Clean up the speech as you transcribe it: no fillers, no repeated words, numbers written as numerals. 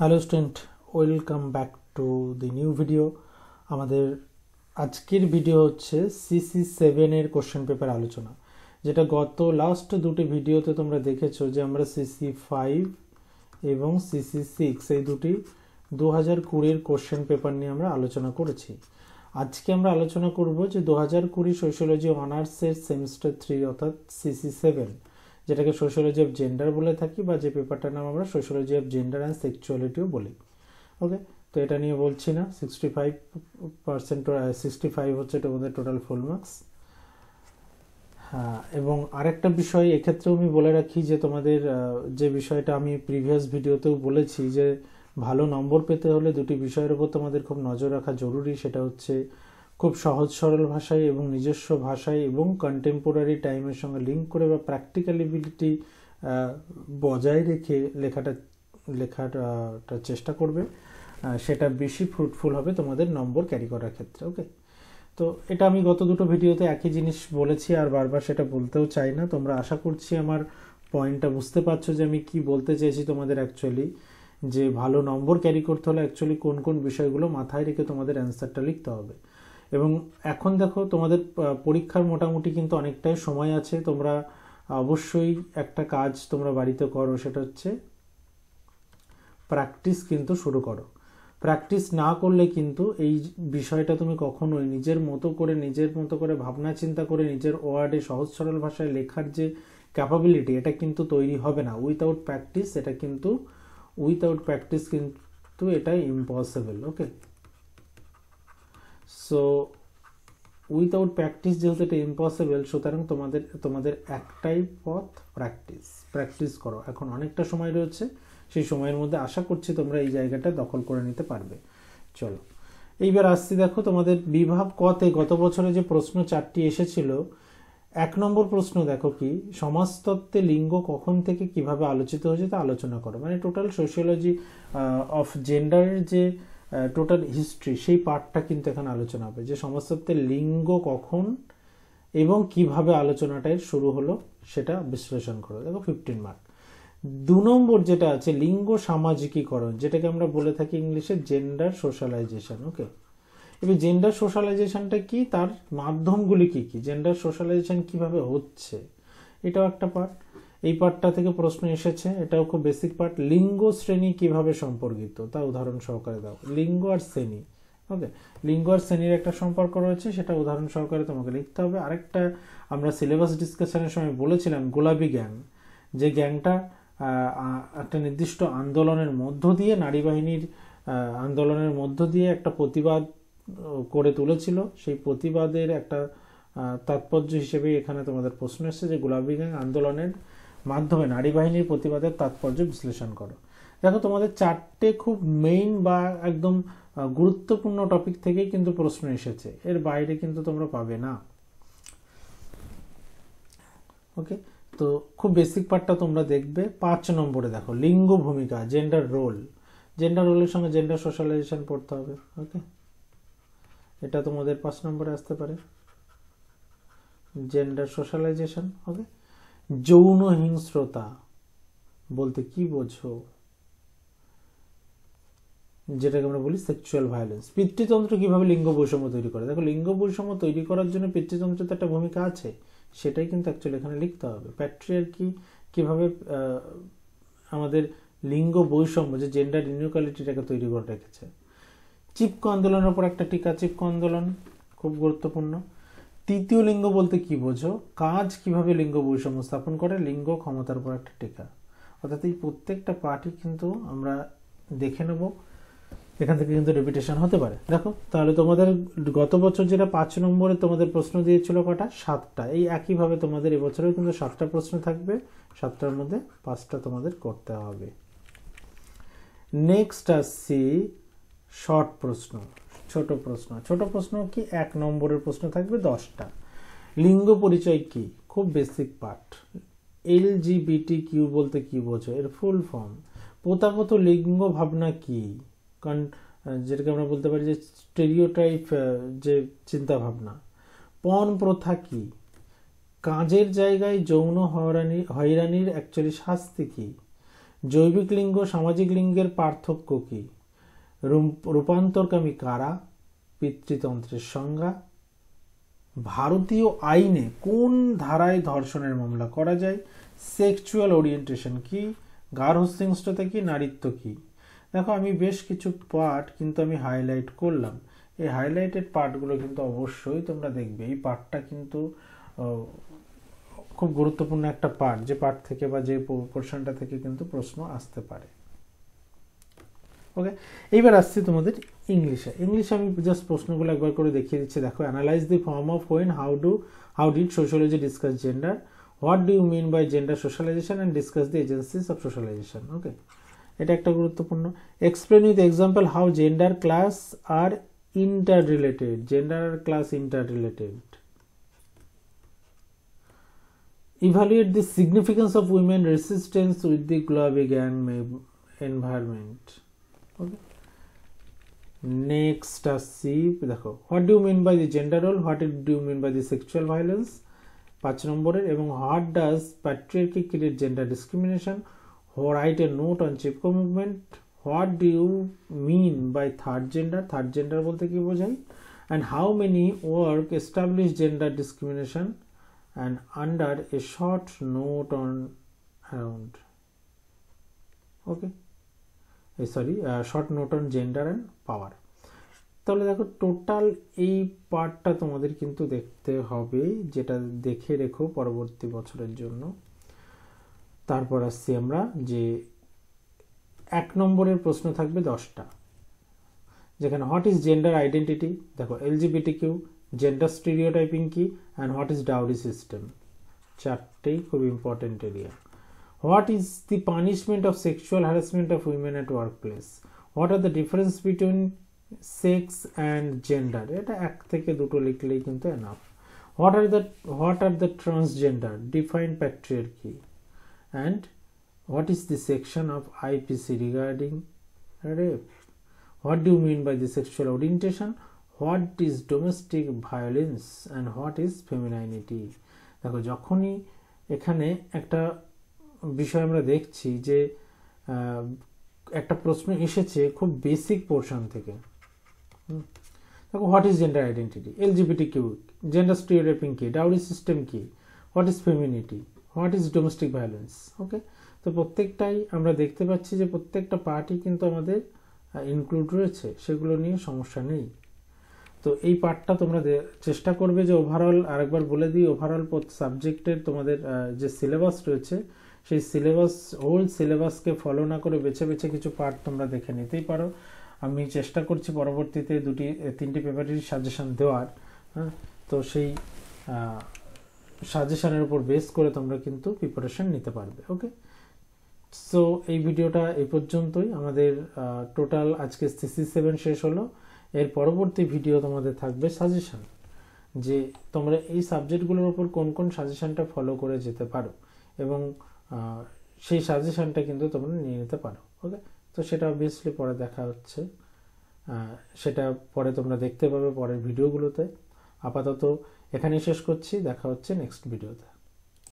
Hello student, welcome back to the new video. আমাদের আজকের video হচ্ছে CC-7 এর কোশ্চেন পেপার আলোচনা, যেটা গত লাস্ট দুটি ভিডিওতে তোমরা দেখেছো যে আমরা CC-5 এবং CC-6 এই দুটি 2020 কোশ্চেন পেপার নিয়ে আমরা আলোচনা করেছি। আজকে আমরা আলোচনা করব যে 2020 সোশিওলজি অনার্সের সেমিস্টার 3 অর্থাৎ CC-7, যেটাকে সোশিওলজি অফ জেন্ডার বলে থাকি, বা যে পেপারটার নাম আমরা সোশিওলজি অফ জেন্ডার অ্যান্ড সেক্সুয়ালিটিও বলি। ওকে, তো এটা নিয়ে বলছি না। 65% 65 হচ্ছে তোমাদের টোটাল ফুল মার্কস। হ্যাঁ, এবং আরেকটা বিষয় এক্ষেত্রেও আমি বলে রাখি যে তোমাদের যে বিষয়টা আমি প্রিভিয়াস ভিডিওতেও বলেছি যে ভালো নম্বর পেতে হলে দুটি বিষয়ের উপর তোমাদের খুব নজর রাখা জরুরি। সেটা হচ্ছে খুব সহজ সরল ভাষায় এবং নিজস্ব ভাষায় এবং কন্টেম্পোরারি টাইমের সঙ্গে লিঙ্ক করে বা প্র্যাকটিক্যালিবিলিটি বজায় রেখে লেখাটা চেষ্টা করবে। সেটা বেশি ফ্রুটফুল হবে তোমাদের নম্বর ক্যারি করার ক্ষেত্রে। ওকে, তো এটা আমি গত দুটো ভিডিওতে একই জিনিস বলেছি আর বারবার সেটা বলতেও চাই না। তোমরা আশা করছি আমার পয়েন্টটা বুঝতে পারছো যে আমি কি বলতে চেয়েছি তোমাদের। অ্যাকচুয়ালি যে ভালো নম্বর ক্যারি করতে হলে অ্যাকচুয়ালি কোন কোন বিষয়গুলো মাথায় রেখে তোমাদের অ্যান্সারটা লিখতে হবে। এবং এখন দেখো তোমাদের পরীক্ষার মোটামুটি কিন্তু অনেকটাই সময় আছে। তোমরা অবশ্যই একটা কাজ তোমরা বাড়িতে করো, সেটা হচ্ছে প্র্যাকটিস কিন্তু শুরু করো। প্র্যাকটিস না করলে কিন্তু এই বিষয়টা তুমি কখনোই নিজের মতো করে ভাবনা চিন্তা করে নিজের ওয়ার্ডে সহজ সরল ভাষায় লেখার যে ক্যাপাবিলিটি, এটা কিন্তু তৈরি হবে না উইথাউট প্র্যাকটিস। কিন্তু এটা ইম্পসিবল। ওকে, সো উইথাউট প্র্যাকটিস যেহেতু এটা ইম্পসিবল, সুতরাং তোমাদের একটাই পথ, প্র্যাকটিস করো। এখন অনেকটা সময় রয়েছে, সেই সময়ের মধ্যে আশা করছি তোমরা এই জায়গাটা দখল করে নিতে পারবে। চলো এইবার আসছি। দেখো তোমাদের বিভাগ কতে গত বছরে যে প্রশ্ন 4টি এসেছিল, 1 নম্বর প্রশ্ন দেখো কি, সমাজতত্ত্বে লিঙ্গ কখন থেকে কিভাবে আলোচিত হয়েছে তা আলোচনা করো। মানে টোটাল সোশিওলজি অফ জেন্ডারের যে টোটাল হিস্ট্রি, সেই পার্টটা কিন্তু এখানে আলোচনা হবে, যে সমাজতত্ত্বের লিঙ্গ কখন এবং কিভাবে আলোচনাটাই শুরু হলো সেটা বিশ্লেষণ করো। দেখো 15 মার্ক। 2 নম্বর যেটা আছে লিঙ্গ সামাজিকীকরণ, যেটাকে আমরা বলে থাকি ইংলিশে জেন্ডার সোশ্যালাইজেশন। ওকে, এবার জেন্ডার সোশ্যালাইজেশনটা কি, তার মাধ্যমগুলি কি কি, জেন্ডার সোশ্যালাইজেশন কিভাবে হচ্ছে, এটাও একটা পার্ট। এই পার্টটা থেকে প্রশ্ন এসেছে, এটাও খুব বেসিক পার্ট। লিঙ্গ শ্রেণী কিভাবে সম্পর্কিত তা উদাহরণ সহকারে দাও। লিঙ্গ আর শ্রেণী, ওকে, লিঙ্গ আর শ্রেণীর একটা সম্পর্ক রয়েছে, সেটা উদাহরণ সহকারে তোমাকে লিখতে হবে। আরেকটা আমরা সিলেবাস ডিসকাশনের সময় বলেছিলাম গোলাপি গ্যাং, যে গ্যাংটা একটা নির্দিষ্ট আন্দোলনের মধ্য দিয়ে, নারী বাহিনীর আন্দোলনের মধ্য দিয়ে একটা প্রতিবাদ করে তুলেছিল। সেই প্রতিবাদের একটা তাৎপর্য হিসেবে এখানে তোমাদের প্রশ্ন এসেছে যে গোলাপি গ্যাং আন্দোলনের মাধ্যমে নারী বাহিনীর প্রতিবাদের তাৎপর্য বিশ্লেষণ করো। দেখো তোমাদের 4টে খুব মেইন বা একদম গুরুত্বপূর্ণ টপিক থেকেই কিন্তু প্রশ্ন এসেছে, এর বাইরে কিন্তু তোমরা পাবে না। ওকে, তো খুব বেসিক পার্টটা তোমরা দেখবে। 5 নম্বরে দেখো লিঙ্গ ভূমিকা, জেন্ডার রোলের সঙ্গে জেন্ডার সোশ্যালাইজেশন পড়তে হবে। ওকে, এটা তোমাদের 5 নম্বরে আসতে পারে, জেন্ডার সোশ্যালাইজেশন। ওকে, যৌন হিংস্রতা বলতে কি বোঝো, যেটাকে আমরা বলি সেক্সুয়াল ভায়োলেন্স। পিতৃতন্ত্র কিভাবে লিঙ্গ বৈষম্য তৈরি করে। দেখো লিঙ্গ বৈষম্য তৈরি করার জন্য পিতৃতন্ত্রের তো একটা ভূমিকা আছে, সেটাই কিন্তু অ্যাকচুয়ালি এখানে লিখতে হবে। প্যাট্রিয়ার্কি কিভাবে আমাদের লিঙ্গ বৈষম্য, যে জেন্ডার ইনইকুয়ালিটিটাকে তৈরি করে রেখেছে। চিপকো আন্দোলনের উপর একটা টিকা, চিপকো আন্দোলন খুব গুরুত্বপূর্ণ। তৃতীয় লিঙ্গ বলতে কি বোঝো, কাজ কিভাবে লিঙ্গ বৈষম্য স্থাপন করে, লিঙ্গ ক্ষমতার উপর একটা টিকা। অর্থাৎ এই প্রত্যেকটা পার্টই কিন্তু আমরা দেখে নেব, এখান থেকে কিন্তু রিপিটেশন হতে পারে। দেখো তাহলে তোমাদের গত বছর যেটা 5 নম্বরে তোমাদের প্রশ্ন দিয়েছিল কটা, 7টা। এই একইভাবে তোমাদের এবছরেও কিন্তু 7টা প্রশ্ন থাকবে, 7টার মধ্যে 5টা তোমাদের করতে হবে। নেক্সট আসছি শর্ট প্রশ্ন, ছোট প্রশ্ন কি, 1 নম্বরের প্রশ্ন থাকবে 10টা। লিঙ্গ পরিচয় কি, খুব বেসিক পার্ট। LGBTQ বলতে কি বোঝো, এর ফুল ফর্ম। প্রথাগত লিঙ্গ ভাবনা কি, কারণ যেটাকে আমরা বলতে পারি যে স্টেরিওটাইপ, যে চিন্তা ভাবনা। পণ প্রথা কি, কাজের জায়গায় যৌন হয়রানির অ্যাকচুয়ালি শাস্তি কি। জৈবিক লিঙ্গ সামাজিক লিঙ্গের পার্থক্য কি, রূপান্তরকামী কারা, পিতৃতন্ত্রের সংজ্ঞা, ভারতীয় আইনে কোন ধারায় ধর্ষণের মামলা করা যায়, সেক্সুয়াল ওরিয়েন্টেশন কি, গার্হস্থ্যংষ্টতা কি, নারীত্ব কি। দেখো আমি বেশ কিছু পার্ট কিন্তু আমি হাইলাইট করলাম, এই হাইলাইটেড পার্টগুলো কিন্তু অবশ্যই তোমরা দেখবে। এই পার্টটা কিন্তু খুব গুরুত্বপূর্ণ একটা পার্ট, যে পার্ট থেকে বা যে পোর্শনটা থেকে কিন্তু প্রশ্ন আসতে পারে। ওকে, এইবার আসছি তোমাদের ইংলিশে। আমি জাস্ট প্রশ্নগুলো একবার করে দেখিয়ে দিচ্ছি। দেখো, analyse the form of when, how did sociology discuss gender, what do you mean by gender socialisation and discuss the agencies of socialisation. Okay, এটা একটা গুরুত্বপূর্ণ। Explain with example how gender class are interrelated, gender আর class interrelated. Evaluate the significance of women resistance with the global gang environment. Okay. Next আসছি, দেখো what do you mean by the gender role, what do you mean by the sexual violence 5 নম্বরের, এবং what does patriarchy create gender discrimination, write a note on Chipko movement, what do you mean by third gender বলতে কি বোঝায়, and how many work establish gender discrimination, and under a short note on around. Okay, short note on gender and power. তাহলে দেখো total এই পার্টটা তোমাদের কিন্তু দেখতে হবে, যেটা দেখে রেখো পরবর্তী বছরের জন্য। তারপর আসছি আমরা যে 1 নম্বরের প্রশ্ন থাকবে 10টা, যেখানে হোয়াট ইজ জেন্ডার আইডেন্টিটি, দেখো এলজিবিটিকিউ, জেন্ডার স্টিরিওটাইপিং কি, and what is dowry system, 4টেই খুব important area. What is the punishment of sexual harassment of women at workplace, what are the difference between sex and gender, এটা 1 থেকে 2টো লিখলেই কিন্তু enough. what are the transgender, define patriarchy, and what is the section of IPC regarding rape, what do you mean by the sexual orientation, what is domestic violence, and what is femininity। দেখো যখনই এখানে একটা বিষয় আমরা দেখছি যে একটা প্রশ্ন এসেছে খুব বেসিক পোর্শন থেকে, দেখো what is gender identity, LGBTQ, gender stereotyping কি, ডাউরি সিস্টেম কি, what is femininity, what is domestic violence. Okay, তো প্রত্যেকটাই আমরা দেখতে পাচ্ছি যে প্রত্যেকটা পার্টই কিন্তু আমাদের ইনক্লুড রয়েছে, সেগুলো নিয়ে সমস্যা নেই। তো এই পার্টটা তোমরা চেষ্টা করবে যে ওভারঅল, আরেকবার বলে দিই, ওভারঅল সাবজেক্টের তোমাদের যে সিলেবাস রয়েছে সেই হোল সিলেবাসকে ফলো না করে বেছে বেছে কিছু পার্ট তোমরা দেখে নিতেই পারো। আমি চেষ্টা করছি পরবর্তীতে 2-3টি পেপারের সাজেশন দেওয়ার, হ্যাঁ, তো সেই সাজেশনের উপর বেস করে তোমরা কিন্তু প্রিপারেশন নিতে পারবে। ওকে, সো এই ভিডিওটা এই পর্যন্তই। আমাদের টোটাল আজকে CC-7 শেষ হলো। এর পরবর্তী ভিডিও তোমাদের থাকবে সাজেশন, যে তোমরা এই সাবজেক্টগুলোর উপর কোন কোন সাজেশনটা ফলো করে যেতে পারো, এবং সেই সাজেশনটা কিন্তু তোমরা নিয়ে নিতে পারো। ওকে, তো সেটা অবভিয়াসলি পরে দেখা হচ্ছে, সেটা পরে তোমরা দেখতে পাবে পরের ভিডিওগুলোতে। আপাতত এখানেই শেষ করছি, দেখা হচ্ছে নেক্সট ভিডিওতে।